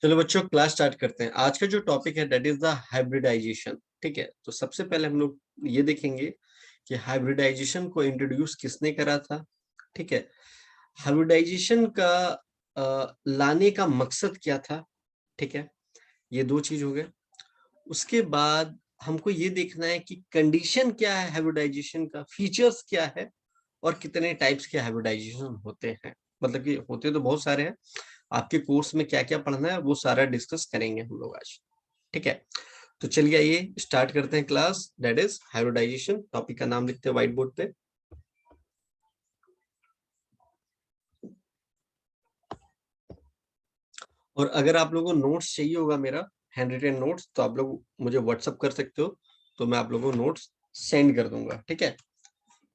चलो बच्चों class start करते हैं। आज का जो टॉपिक है दैट इज द हाइब्रिडाइजेशन। ठीक है, तो सबसे पहले हम लोग ये देखेंगे कि हाइब्रिडाइजेशन को इंट्रोड्यूस किसने करा था। ठीक है, हाइब्रिडाइजेशन का लाने का मकसद क्या था। ठीक है, ये दो चीज हो गए। उसके बाद हमको ये देखना है कि कंडीशन क्या है हाइब्रिडाइजेशन का, फीचर्स क्या है और कितने टाइप्स के हाइब्रिडाइजेशन होते हैं। मतलब कि होते तो बहुत सारे हैं, आपके कोर्स में क्या क्या पढ़ना है वो सारा डिस्कस करेंगे हम लोग आज। ठीक है, तो चलिए आइए स्टार्ट करते हैं class. That is hybridization. Topic का नाम लिखते हैं व्हाइट बोर्ड पे। और अगर आप लोगों को नोट्स चाहिए होगा, मेरा हैंड रिटन नोट्स, तो आप लोग मुझे व्हाट्सअप कर सकते हो, तो मैं आप लोगों को नोट्स सेंड कर दूंगा। ठीक है,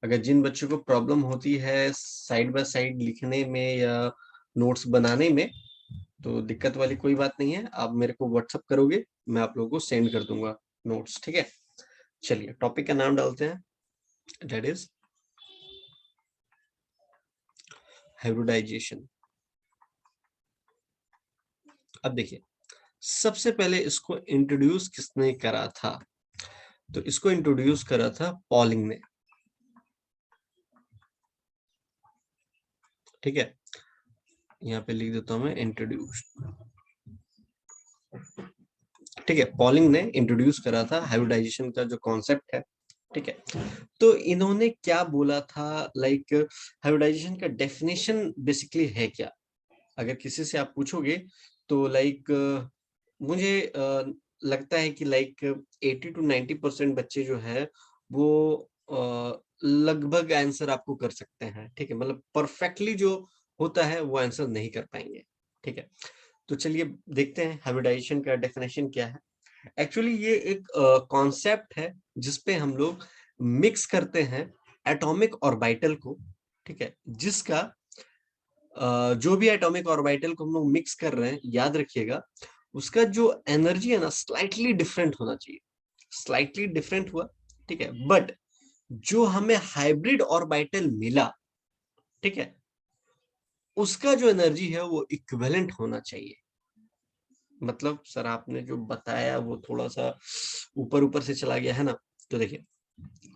अगर जिन बच्चों को प्रॉब्लम होती है साइड बाय साइड लिखने में या नोट्स बनाने में, तो दिक्कत वाली कोई बात नहीं है, आप मेरे को व्हाट्सअप करोगे, मैं आप लोगों को सेंड कर दूंगा नोट्स। ठीक है, चलिए टॉपिक का नाम डालते हैं, दैट इज हाइब्रिडाइजेशन। अब देखिए, सबसे पहले इसको इंट्रोड्यूस किसने करा था, तो इसको इंट्रोड्यूस करा था पॉलिंग ने। ठीक है, यहाँ पे लिख देता हूं मैं इंट्रोड्यूस। ठीक है, पॉलिंग ने इंट्रोड्यूस करा था हाइब्रिडाइजेशन का जो कॉन्सेप्ट है। ठीक है, तो इन्होंने क्या बोला था, लाइक हाइब्रिडाइजेशन का डेफिनेशन बेसिकली है क्या। अगर किसी से आप पूछोगे तो लाइक मुझे लगता है कि लाइक 80 to 90% बच्चे जो है वो लगभग आंसर आपको कर सकते हैं। ठीक है, मतलब परफेक्टली जो होता है वो आंसर नहीं कर पाएंगे। ठीक है, तो चलिए देखते हैं हाइब्रिडाइजेशन का डेफिनेशन क्या है। एक्चुअली ये एक कॉन्सेप्ट है जिसपे हम लोग मिक्स करते हैं एटॉमिक ऑर्बिटल को। ठीक है, जिसका जो भी एटॉमिक ऑर्बिटल को हम लोग मिक्स कर रहे हैं, याद रखिएगा उसका जो एनर्जी है ना स्लाइटली डिफरेंट होना चाहिए। स्लाइटली डिफरेंट हुआ, ठीक है, बट जो हमें हाइब्रिड ऑर्बिटल मिला, ठीक है, उसका जो एनर्जी है वो इक्विवेलेंट होना चाहिए। मतलब सर आपने जो बताया वो थोड़ा सा ऊपर ऊपर से चला गया है ना। तो देखिए,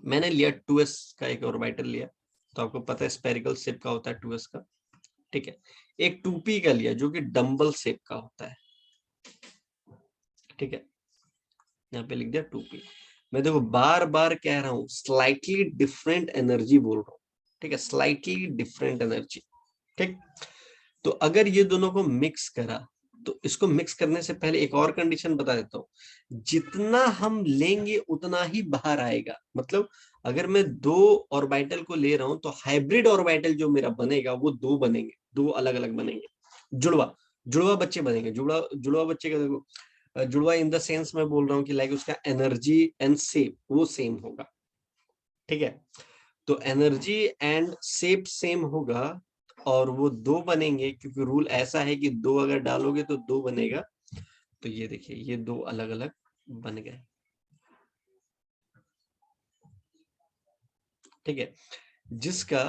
मैंने लिया 2s का एक ऑर्बिटल लिया, तो आपको पता है स्पेरिकल शेप का होता है 2s का। ठीक है, एक 2p का लिया जो कि डम्बल शेप का होता है। ठीक है, यहाँ पे लिख दिया 2p। मैं देखो बार बार कह रहा हूं स्लाइटली डिफरेंट एनर्जी बोल रहा हूं। ठीक है, स्लाइटली डिफरेंट एनर्जी। ठीक, तो अगर ये दोनों को मिक्स करा, तो इसको मिक्स करने से पहले एक और कंडीशन बता देता हूं, जितना हम लेंगे उतना ही बाहर आएगा। मतलब अगर मैं दो ऑर्बिटल को ले रहा हूं तो हाइब्रिड ऑर्बिटल जो मेरा बनेगा वो दो बनेंगे, दो अलग अलग बनेंगे। जुड़वा जुड़वा बच्चे बनेंगे। जुड़वा जुड़वा बच्चे का देखो, जुड़वा इन द सेंस मैं बोल रहा हूँ कि लाइक उसका एनर्जी एंड शेप वो सेम होगा। ठीक है, तो एनर्जी एंड शेप सेम होगा और वो दो बनेंगे, क्योंकि रूल ऐसा है कि दो अगर डालोगे तो दो बनेगा। तो ये देखिए ये दो अलग अलग बन गए। ठीक है, जिसका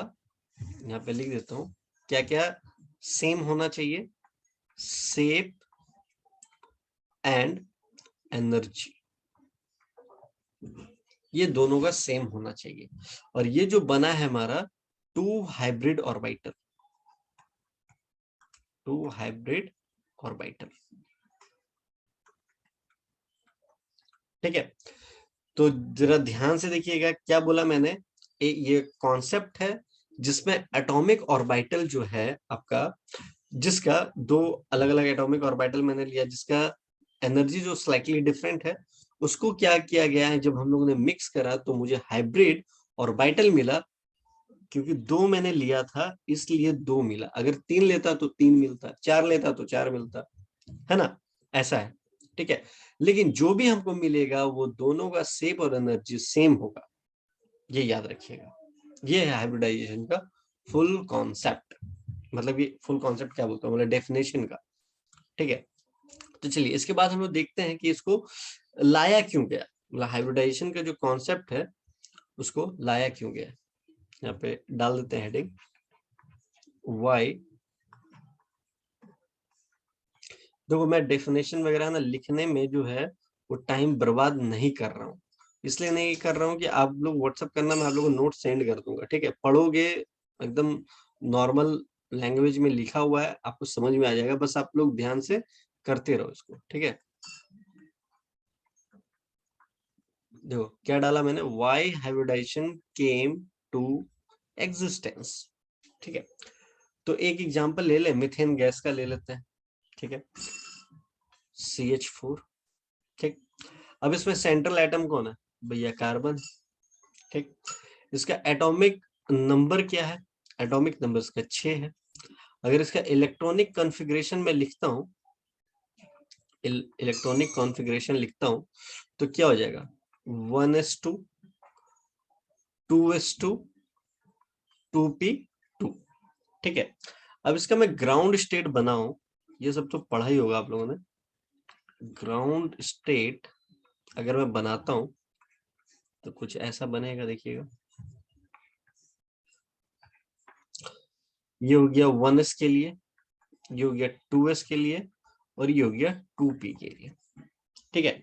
यहाँ पे लिख देता हूं क्या क्या सेम होना चाहिए, शेप एंड एनर्जी, ये दोनों का सेम होना चाहिए। और ये जो बना है हमारा two hybrid orbital, two hybrid orbital. ठीक है, तो जरा ध्यान से देखिएगा क्या बोला मैंने। ये कॉन्सेप्ट है जिसमें एटॉमिक ऑर्बिटल जो है आपका, जिसका दो अलग अलग एटॉमिक ऑर्बिटल मैंने लिया, जिसका एनर्जी जो स्लाइटली डिफरेंट है, उसको क्या किया गया है, जब हम लोगों ने मिक्स करा तो मुझे हाइब्रिड ऑर्बिटल मिला। क्योंकि दो मैंने लिया था इसलिए दो मिला, अगर तीन लेता तो तीन मिलता, चार लेता तो चार मिलता, है ना, ऐसा है। ठीक है, लेकिन जो भी हमको मिलेगा वो दोनों का शेप और एनर्जी सेम होगा, ये याद रखिएगा। ये है हाइब्रिडाइजेशन का फुल कॉन्सेप्ट। मतलब ये फुल कॉन्सेप्ट क्या बोलता हूँ, मतलब डेफिनेशन का। ठीक है, तो चलिए इसके बाद हम लोग देखते हैं कि इसको लाया क्यों गया। मतलब हाइब्रिडाइजेशन का जो कॉन्सेप्ट है उसको लाया क्यों गया। यहाँ पे डाल देते हैं हेडिंग, वाई देखो मैं डेफिनेशन वगैरह ना लिखने में जो है वो टाइम बर्बाद नहीं कर रहा हूँ, इसलिए नहीं कर रहा हूँ कि आप लोग व्हाट्सअप करना, मैं आप लोगों को नोट सेंड कर दूंगा, ठीक है, पढ़ोगे एकदम नॉर्मल लैंग्वेज में लिखा हुआ है, आपको समझ में आ जाएगा, बस आप लोग ध्यान से करते रहो इसको, ठीक है। देखो क्या डाला मैंने, why hybridization came to existence, ठीक है। तो एक एग्जांपल ले ले, मीथेन गैस का ले लेते हैं, ठीक है, CH4, ठीक। अब इसमें सेंट्रल एटम कौन है भैया, कार्बन, ठीक। इसका एटॉमिक नंबर क्या है, एटॉमिक नंबर इसका 6 है। अगर इसका इलेक्ट्रॉनिक कॉन्फ़िगरेशन में लिखता हूं, इलेक्ट्रॉनिक कॉन्फ़िगरेशन लिखता हूं, तो क्या हो जाएगा, 1s2 2s2 2p2, ठीक है। अब इसका मैं ग्राउंड स्टेट बनाऊं, ये सब तो पढ़ा ही होगा आप लोगों ने, ग्राउंड स्टेट अगर मैं बनाता हूं तो कुछ ऐसा बनेगा, देखिएगा, ये हो गया 1s के लिए, ये हो गया 2s के लिए, और ये हो गया 2p के लिए, ठीक है।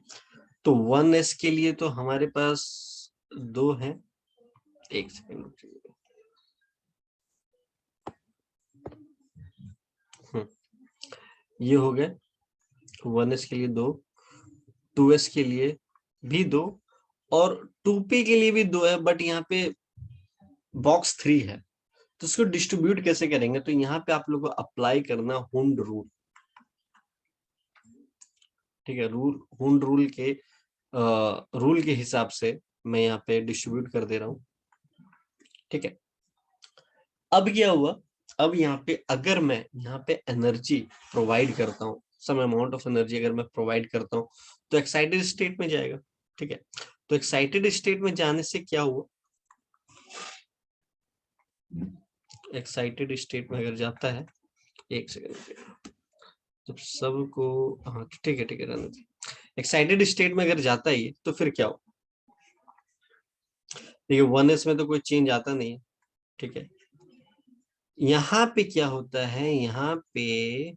तो 1s के लिए तो हमारे पास 2 है, एक सेकंड, ये हो गए 1s के लिए 2, 2s के लिए भी 2, और 2p के लिए भी 2 है, बट यहाँ पे बॉक्स 3 है, तो इसको डिस्ट्रीब्यूट कैसे करेंगे, तो यहाँ पे आप लोग को अप्लाई करना हुंड रूल, ठीक है, हुंड रूल के रूल के हिसाब से मैं यहाँ पे डिस्ट्रीब्यूट कर दे रहा हूँ, ठीक है। अब क्या हुआ, अब यहाँ पे अगर मैं यहाँ पे एनर्जी प्रोवाइड करता हूँ, सम अमाउंट ऑफ एनर्जी अगर मैं प्रोवाइड करता हूँ, तो एक्साइटेड स्टेट में जाएगा, ठीक है। तो एक्साइटेड स्टेट में जाने से क्या हुआ, एक्साइटेड स्टेट में अगर जाता है, एक सेकंड, जब सबको, हाँ ठीक है, ठीक है, रहने दीजिए। एक्साइटेड स्टेट में अगर जाता है ये, तो फिर क्या हो, देखिए 1s में तो कोई चेंज आता नहीं है, ठीक है। यहाँ पे क्या होता है, यहाँ पे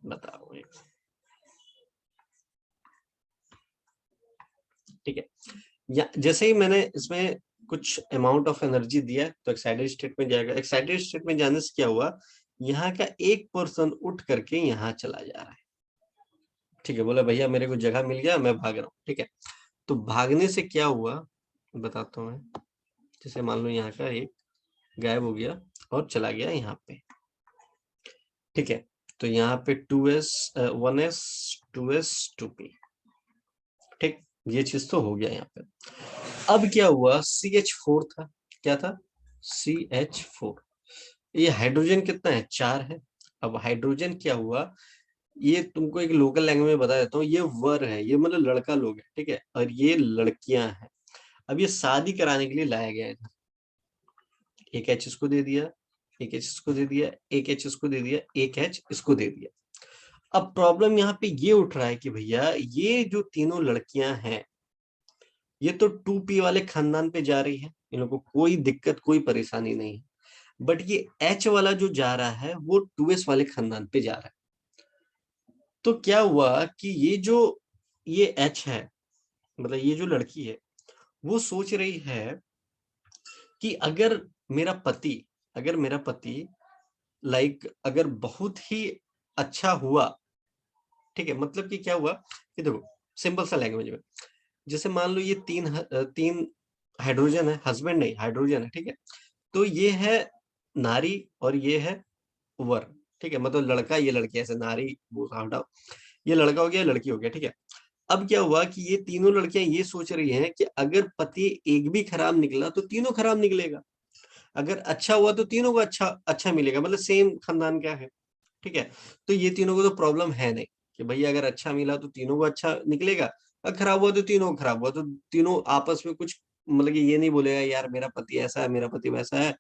बताओ, ठीक है, या जैसे ही मैंने इसमें कुछ अमाउंट ऑफ एनर्जी दिया तो एक्साइटेड स्टेट में जाएगा, एक्साइटेड स्टेट में जाने से क्या हुआ, यहाँ का एक पर्सन उठ करके यहाँ चला जा रहा है, ठीक है, बोला भैया मेरे को जगह मिल गया, मैं भाग रहा हूँ, ठीक है। तो भागने से क्या हुआ बताता हूँ मैं, जैसे मान लो यहाँ का एक गायब हो गया और चला गया यहाँ पे, ठीक है। तो यहाँ पे 2s 1s 2s 2p, ठीक, ये चीज तो हो गया यहाँ पे। अब क्या हुआ, CH4 था, क्या था, CH4, ये हाइड्रोजन कितना है, 4 है। अब हाइड्रोजन क्या हुआ, ये तुमको एक लोकल लैंग्वेज में बता देता हूँ, ये वर है, ये मतलब लड़का लोग है, ठीक है, और ये लड़कियां हैं। अब ये शादी कराने के लिए लाया गया है, एक एच इसको दे दिया, एक एच इसको दे दिया, एक एच इसको दे दिया, एक एच इसको दे दिया। अब प्रॉब्लम यहाँ पे ये उठ रहा है कि भैया ये जो तीनों लड़कियां हैं, ये तो 2p वाले खानदान पे जा रही है, इन लोगों को कोई दिक्कत कोई परेशानी नहीं है, बट ये H वाला जो जा रहा है वो 2s वाले खानदान पे जा रहा है। तो क्या हुआ कि ये H है, मतलब ये जो लड़की है, वो सोच रही है कि अगर मेरा पति लाइक अगर बहुत ही अच्छा हुआ, ठीक है, मतलब कि क्या हुआ कि देखो सिंपल सा लैंग्वेज में, जैसे मान लो ये तीन हाइड्रोजन है, हस्बैंड नहीं हाइड्रोजन है, ठीक है। तो ये है नारी और ये है वर, ठीक है, मतलब लड़का ये लड़की, ऐसे नारी वो हटाओ, ये लड़का हो गया लड़की हो गया, ठीक है। अब क्या हुआ कि ये तीनों लड़कियां ये सोच रही हैं कि अगर पति एक भी खराब निकला तो तीनों खराब निकलेगा, अगर अच्छा हुआ तो तीनों को अच्छा अच्छा मिलेगा, मतलब सेम खानदान का है, ठीक है। तो ये तीनों को तो प्रॉब्लम है नहीं कि भैया अगर अच्छा मिला तो तीनों को अच्छा निकलेगा, अगर खराब हुआ तो तीनों को खराब हुआ, तो तीनों आपस में कुछ मतलब कि ये नहीं बोलेगा यार मेरा पति ऐसा है मेरा पति वैसा है,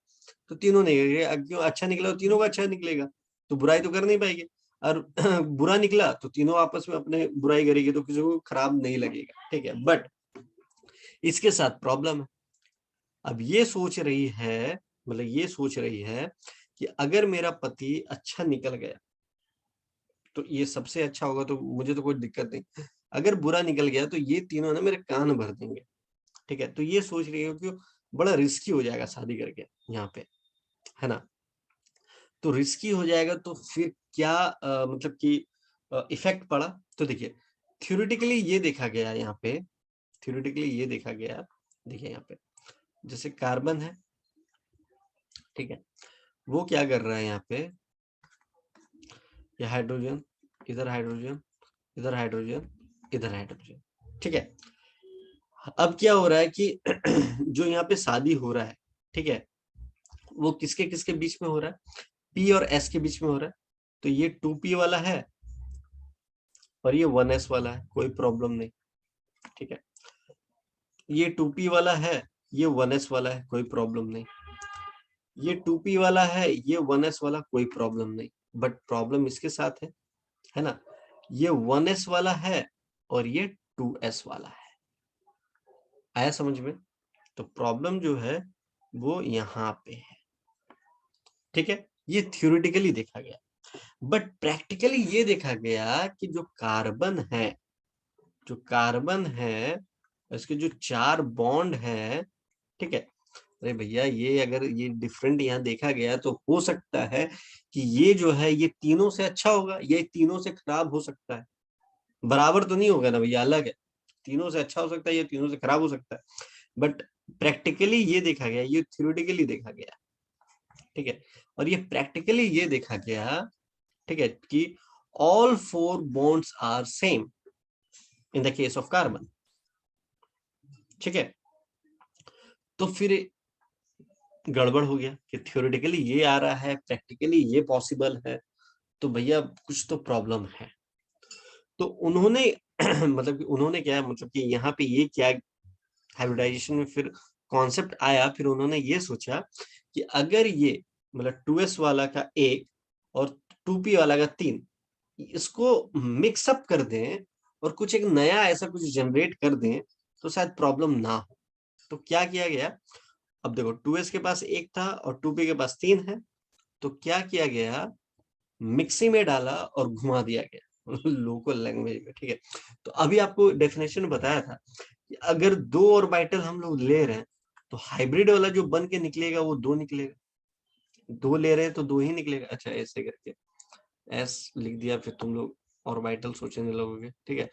तो तीनों नहीं, क्यों अच्छा निकला तो तीनों का अच्छा निकलेगा, तो बुराई तो कर नहीं पाएगी, और बुरा निकला तो तीनों आपस में अपने बुराई करेगी, तो किसी को खराब नहीं लगेगा, ठीक है। बट इसके साथ प्रॉब्लम है, अब ये सोच रही है, मतलब ये सोच रही है कि अगर मेरा पति अच्छा निकल गया, तो ये सबसे अच्छा होगा, तो मुझे तो कोई दिक्कत नहीं। अगर बुरा निकल गया तो ये तीनों ना मेरे कान भर देंगे, ठीक है। तो ये सोच रही हो कि बड़ा रिस्की हो जाएगा शादी करके यहाँ पे, है ना। तो रिस्की हो जाएगा तो फिर क्या मतलब कि इफेक्ट पड़ा। तो देखिए थ्योरेटिकली ये देखा गया यहाँ पे, थ्योरेटिकली ये देखा गया, देखिए यहाँ पे जैसे कार्बन है, ठीक है, वो क्या कर रहा है यहाँ पे, ये हाइड्रोजन, इधर हाइड्रोजन, इधर हाइड्रोजन, इधर हाइड्रोजन, ठीक है। अब क्या हो रहा है कि जो यहाँ पे शादी हो रहा है, ठीक है, वो किसके किसके बीच में हो रहा है, पी और एस के बीच में हो रहा है। तो ये 2p वाला है और ये 1s वाला है, कोई प्रॉब्लम नहीं, ठीक है। ये 2p वाला है, ये 1s वाला है, कोई प्रॉब्लम नहीं। ये 2p वाला है, ये 1s वाला, कोई प्रॉब्लम नहीं। बट प्रॉब्लम इसके साथ है ना, ये 1s वाला है और ये 2s वाला है। आया समझ में। तो प्रॉब्लम जो है वो यहाँ पे है, ठीक है। ये थ्योरेटिकली देखा गया, बट प्रैक्टिकली ये देखा गया कि जो कार्बन है, जो कार्बन है, इसके जो 4 बॉन्ड है, ठीक है। अरे भैया ये अगर ये डिफरेंट यहाँ देखा गया तो हो सकता है कि ये जो है ये तीनों से अच्छा होगा, ये तीनों से खराब हो सकता है। बराबर तो नहीं होगा ना भैया, अलग है। तीनों से अच्छा हो सकता है, ये तीनों से खराब हो सकता है। बट प्रैक्टिकली ये देखा गया, ये थ्योरेटिकली देखा गया, ठीक है। और ये प्रैक्टिकली ये देखा गया, ठीक है, कि all 4 bonds are same in the case of carbon, ठीक है। तो फिर गड़बड़ हो गया कि थ्योरेटिकली ये आ रहा है, प्रैक्टिकली ये पॉसिबल है, तो भैया कुछ तो प्रॉब्लम है। तो उन्होंने मतलब कि उन्होंने क्या, मतलब कि यहाँ पे ये क्या हाइब्रिडाइजेशन में फिर कॉन्सेप्ट आया, फिर उन्होंने ये सोचा कि अगर ये मतलब 2s वाला का 1 और 2p वाला का 3, इसको मिक्सअप कर दें और कुछ एक नया ऐसा कुछ जनरेट कर दें तो शायद प्रॉब्लम ना हो। तो क्या किया गया, अब देखो 2s के पास 1 था और 2p के पास 3 है, तो क्या किया गया, मिक्सी में डाला और घुमा दिया गया लोकल लैंग्वेज में, ठीक है। तो अभी आपको डेफिनेशन बताया था कि अगर 2 ऑर्बिटल हम लोग ले रहे हैं तो हाइब्रिड वाला जो बन के निकलेगा वो 2 निकलेगा, 2 ले रहे हैं तो 2 ही निकलेगा। अच्छा ऐसे करके एस लिख दिया, फिर तुम लोग ऑर्बिटल सोचने लगोगे, ठीक है।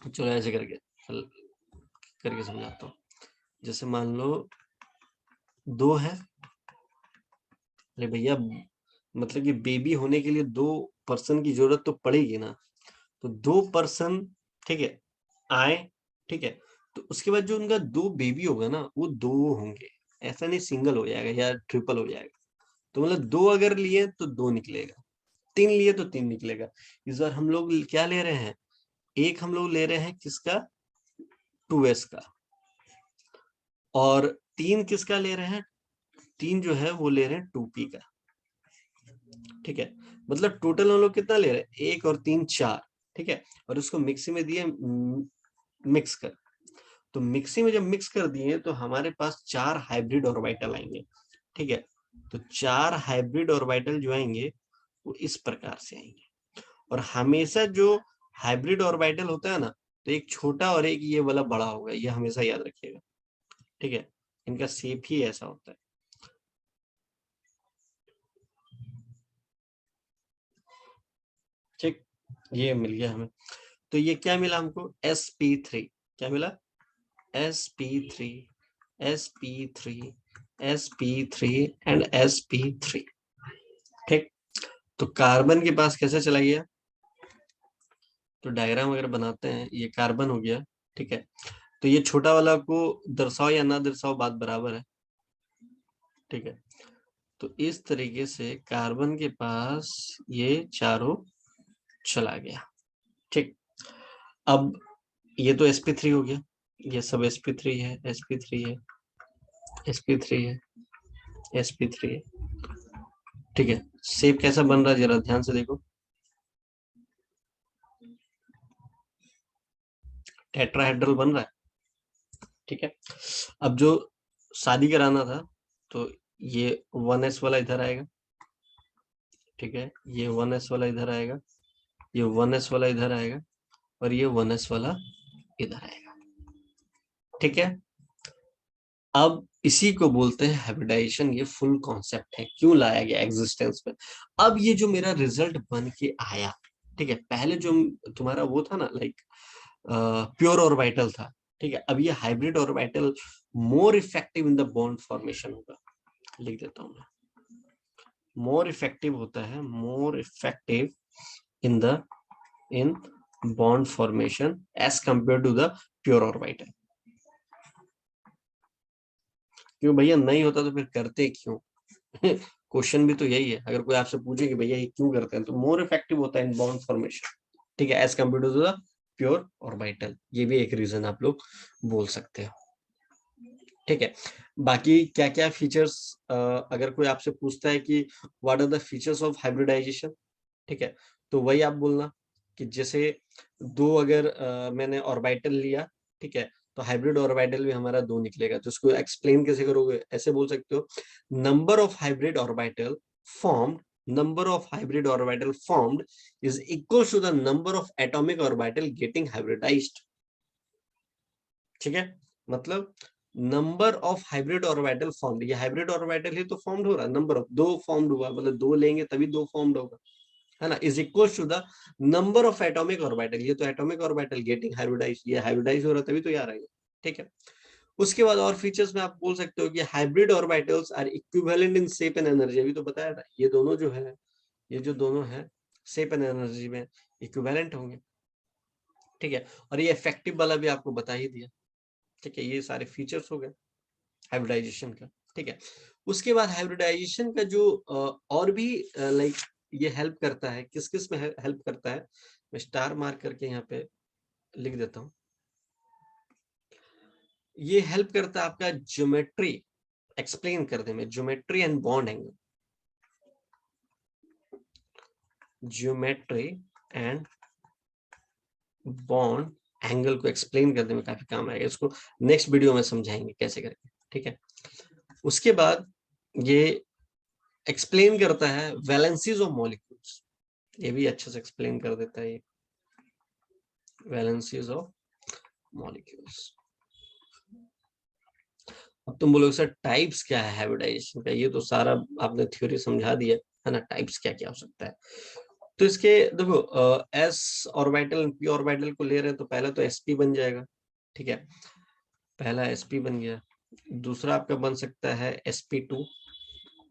चलो ऐसे करके करके समझाता हूँ। जैसे मान लो 2 है, अरे भैया मतलब कि बेबी होने के लिए 2 पर्सन की जरूरत तो पड़ेगी ना, तो 2 पर्सन, ठीक है, आए, ठीक है। तो उसके बाद जो उनका 2 बेबी होगा ना वो 2 होंगे, ऐसा नहीं सिंगल हो जाएगा या ट्रिपल हो जाएगा। तो मतलब 2 अगर लिए तो 2 निकलेगा, 3 लिए तो 3 निकलेगा। इस बार हम लोग क्या ले रहे हैं, एक हम लोग ले रहे हैं किसका, 2s का, और 3 किसका ले रहे हैं, 3 जो है वो ले रहे हैं 2p का, ठीक है। मतलब टोटल हम लोग कितना ले रहे हैं, 1 और 3 4, ठीक है। और उसको मिक्सी में दिए मिक्स कर, तो मिक्सी में जब मिक्स कर दिए तो हमारे पास 4 हाइब्रिड ऑर्बिटल आएंगे, ठीक है। तो 4 हाइब्रिड ऑर्बिटल जो आएंगे वो इस प्रकार से आएंगे। और हमेशा जो हाइब्रिड ऑर्बिटल होता है ना, तो एक छोटा और एक ये वाला बड़ा होगा, ये हमेशा याद रखिएगा, ठीक है। इनका शेप ही ऐसा होता है, ठीक। ये मिल गया हमें। तो ये क्या मिला हमको, sp3, क्या मिला, sp3, sp3, sp3 and sp3, ठीक। तो कार्बन के पास कैसे चला गया, तो डायग्राम अगर बनाते हैं, ये कार्बन हो गया, ठीक है। तो ये छोटा वाला को दर्शाओ या ना दर्शाओ बात बराबर है, ठीक है। तो इस तरीके से कार्बन के पास ये चारों चला गया, ठीक। अब ये तो sp3 हो गया, ये सब sp3 है, sp3 है, sp3 है, sp3 है, ठीक है। शेप कैसा बन रहा है जरा ध्यान से देखो, टेट्राहेड्रल बन रहा है, ठीक है। अब जो शादी कराना था तो ये 1s वाला इधर आएगा, ठीक है, ये 1s वाला इधर आएगा, ये 1s वाला इधर आएगा और ये 1s वाला इधर आएगा। ठीक है, अब इसी को बोलते हैं हाइब्रिडाइजेशन। ये फुल कॉन्सेप्ट है, क्यों लाया गया एग्जिस्टेंस में। अब ये जो मेरा रिजल्ट बन के आया, ठीक है, पहले जो तुम्हारा वो था ना, लाइक प्योर ऑर्बिटल था, ठीक है, अब ये hybrid orbital more effective in the bond formation होगा। लिख देता हूं मैं, मोर इफेक्टिव होता है, more effective in the in bond formation as compare to the pure orbital. क्यों भैया, नहीं होता तो फिर करते क्यों? क्वेश्चन भी तो यही है, अगर कोई आपसे पूछे कि भैया ये क्यों करते हैं, तो मोर इफेक्टिव होता है इन बॉन्ड फॉर्मेशन, ठीक है, as compare to the pure orbital. ये भी एक रीजन आप लोग बोल सकते हो। ठीक है, बाकी क्या क्या फीचर्स, अगर कोई आपसे पूछता है कि what are the features of hybridization, ठीक है, तो वही आप बोलना कि जैसे दो अगर मैंने ऑर्बिटल लिया, ठीक है, तो हाइब्रिड ऑर्बिटल भी हमारा दो निकलेगा। तो उसको एक्सप्लेन कैसे करोगे, ऐसे बोल सकते हो, number of hybrid orbital formed, number of hybrid orbital formed is equal to the number of atomic orbital getting hybridized. ठीक है, मतलब number of hybrid orbital formed, ये हाइब्रिड ऑर्बिटल ही तो फॉर्म्ड हो रहा है, नंबर ऑफ दो फॉर्म्ड हुआ, मतलब दो लेंगे तभी दो फॉर्म्ड होगा, है ना, is equal to the number of atomic orbital, ये तो एटॉमिक ऑर्बिटल गेटिंग हाइब्रिडाइज, ये हाइब्रिडाइज हो रहा है तभी तो ये आ रहा है। ठीक है, उसके बाद और फीचर्स में आप बोल सकते हो कि hybrid orbitals are equivalent in shape and energy, अभी तो बताया था, ये दोनों जो है, ये जो दोनों है शेप एंड एनर्जी में इक्विवेलेंट होंगे। ठीक है, और ये इफेक्टिव वाला भी आपको बता ही दिया। ठीक है, ये सारे फीचर्स हो गए हाइब्रिडाइजेशन का। ठीक है, उसके बाद हाइब्रिडाइजेशन का जो और भी लाइक ये हेल्प करता है, किस किस में हेल्प करता है, मैं स्टार मार्क करके यहाँ पे लिख देता हूँ। ये हेल्प करता है आपका ज्योमेट्री एक्सप्लेन करने में, geometry and bond angle, geometry and bond angle को एक्सप्लेन करने में काफी काम आएगा। इसको नेक्स्ट वीडियो में समझाएंगे कैसे करके। ठीक है, उसके बाद ये एक्सप्लेन करता है वैलेंसीज ऑफ मॉलिक्यूल्स, ये भी अच्छे से एक्सप्लेन कर देता है ये वैलेंसीज ऑफ मॉलिक्यूल्स। अब तुम बोलोगे सर टाइप्स क्या है हाइब्रिडाइजेशन का, ये तो सारा आपने थ्योरी समझा दिया है ना, टाइप्स क्या क्या हो सकता है। तो इसके देखो एस ऑर्बिटल पी ऑर्बिटल को ले रहे हैं तो पहला तो sp बन जाएगा। ठीक है, पहला sp बन गया, दूसरा आपका बन सकता है sp2,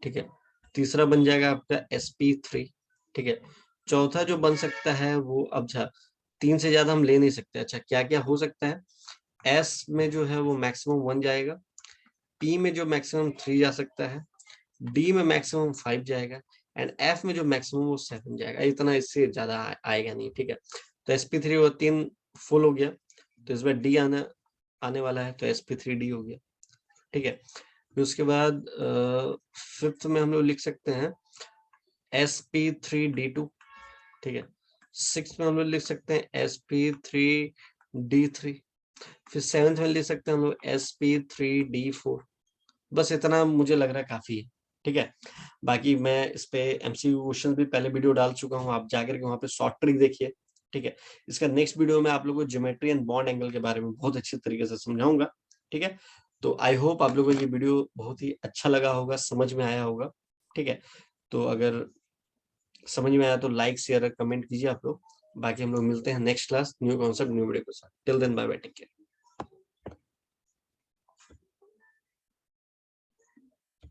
ठीक है, तीसरा बन जाएगा आपका sp3, ठीक है, चौथा जो बन सकता है वो, अब तीन से ज्यादा हम ले नहीं सकते। अच्छा, क्या क्या हो सकता है, S में जो है वो मैक्सिमम 1 जाएगा, P में जो मैक्सिमम 3 जा सकता है, D में मैक्सिमम 5 जाएगा एंड F में जो मैक्सिमम वो 7 जाएगा, इतना इससे ज्यादा आएगा नहीं। ठीक है, तो sp3 वो 3 फुल हो गया, तो इस बार D आने वाला है, तो sp3d हो गया। ठीक है, फिर उसके बाद फिफ्थ में हम लोग लिख सकते हैं sp3d2। ठीक है, सिक्स में हम लोग लिख सकते हैं sp3d3, फिर सेवंथ में लिख सकते हैं हम लोग sp3d4। बस इतना मुझे लग रहा है काफी है। ठीक है, बाकी मैं इस पे एमसीक्यू क्वेश्चन भी पहले वीडियो डाल चुका हूँ, आप जाकर के वहां पे शॉर्ट ट्रिक देखिए। ठीक है, इसका नेक्स्ट वीडियो में आप लोगों को ज्योमेट्री एंड बॉन्ड एंगल के बारे में बहुत अच्छे तरीके से समझाऊंगा। ठीक है, तो आई होप आप लोगों को ये वीडियो बहुत ही अच्छा लगा होगा, समझ में आया होगा। ठीक है, तो अगर समझ में आया तो लाइक शेयर कमेंट कीजिए आप लोग। बाकी हम लोग मिलते हैं next class new concept new video के साथ। Till then bye bye, take care.